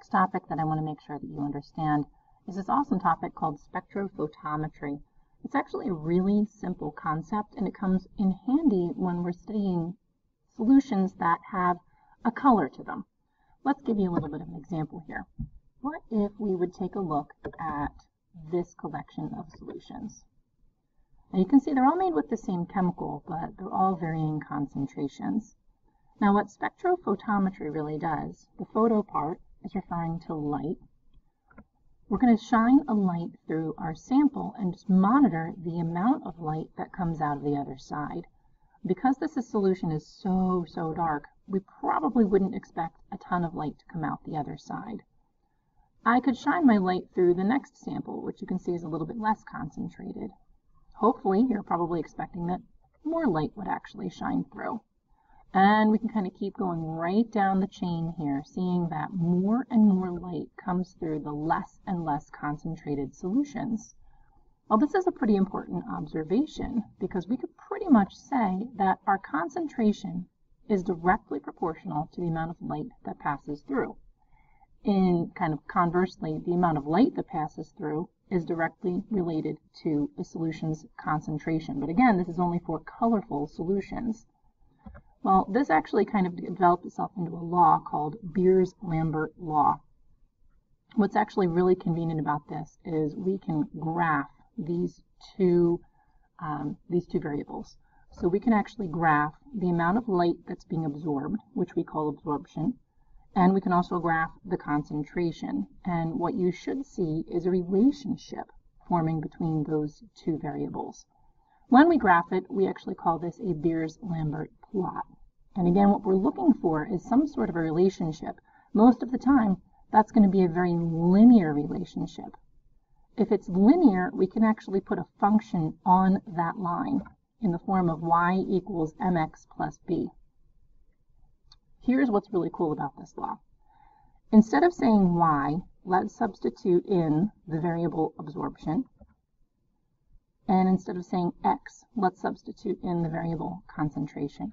next topic that I want to make sure that you understand is this awesome topic called spectrophotometry. It's actually a really simple concept, and it comes in handy when we're studying solutions that have a color to them. Let's give you a little bit of an example here. What if we would take a look at this collection of solutions? Now you can see they're all made with the same chemical, but they're all varying concentrations. Now what spectrophotometry really does, the photo part is referring to light. We're going to shine a light through our sample and just monitor the amount of light that comes out of the other side. Because this solution is so dark, we probably wouldn't expect a ton of light to come out the other side. I could shine my light through the next sample, which you can see is a little bit less concentrated. Hopefully, you're probably expecting that more light would actually shine through. And we can kind of keep going right down the chain here, seeing that more and more light comes through the less and less concentrated solutions. Well, this is a pretty important observation because we could pretty much say that our concentration is directly proportional to the amount of light that passes through. In kind of conversely, the amount of light that passes through is directly related to a solution's concentration. But again, this is only for colorful solutions. Well, this actually kind of developed itself into a law called Beers-Lambert law. What's actually really convenient about this is we can graph these two variables. So we can actually graph the amount of light that's being absorbed, which we call absorption, and we can also graph the concentration. And what you should see is a relationship forming between those two variables. When we graph it, we actually call this a Beers-Lambert plot. And again, what we're looking for is some sort of a relationship. Most of the time, that's going to be a very linear relationship. If it's linear, we can actually put a function on that line in the form of y equals mx plus b. Here's what's really cool about this law. Instead of saying y, let's substitute in the variable absorption. And instead of saying x, let's substitute in the variable concentration.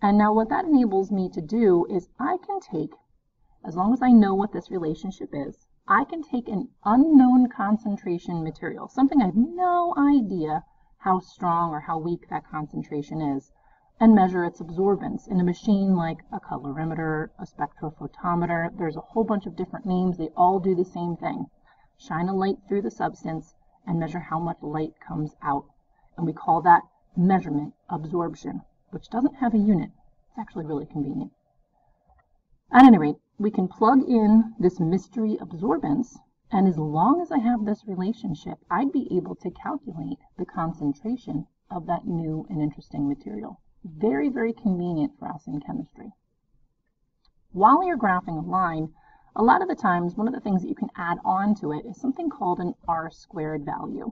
And now what that enables me to do is I can take, as long as I know what this relationship is, I can take an unknown concentration material, something I have no idea how strong or how weak that concentration is, and measure its absorbance in a machine like a colorimeter, a spectrophotometer. There's a whole bunch of different names. They all do the same thing. Shine a light through the substance and measure how much light comes out. And we call that measurement absorption, which doesn't have a unit. It's actually really convenient. At any rate, we can plug in this mystery absorbance, and as long as I have this relationship, I'd be able to calculate the concentration of that new and interesting material. Very convenient for us in chemistry. While you're graphing a line, a lot of the times, one of the things that you can add on to it is something called an R-squared value.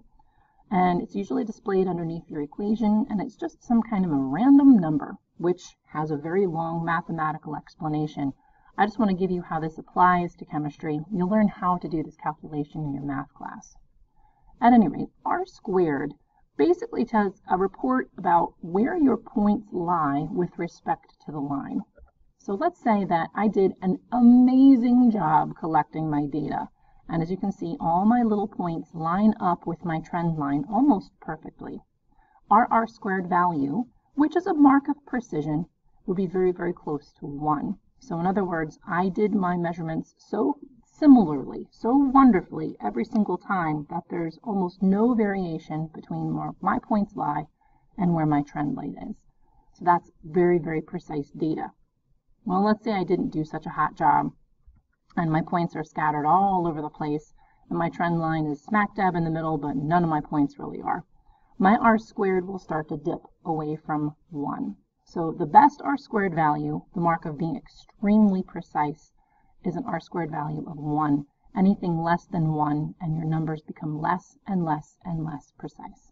And it's usually displayed underneath your equation, and it's just some kind of a random number, which has a very long mathematical explanation. I just want to give you how this applies to chemistry. You'll learn how to do this calculation in your math class. At any rate, R-squared basically tells a report about where your points lie with respect to the line. So let's say that I did an amazing job collecting my data. And as you can see, all my little points line up with my trend line almost perfectly. Our R-squared value, which is a mark of precision, would be very close to 1. So in other words, I did my measurements so similarly, so wonderfully every single time that there's almost no variation between where my points lie and where my trend line is. So that's very precise data. Well, let's say I didn't do such a hot job, and my points are scattered all over the place, and my trend line is smack dab in the middle, but none of my points really are. My R-squared will start to dip away from 1. So the best R-squared value, the mark of being extremely precise, is an R-squared value of 1. Anything less than 1, and your numbers become less and less precise.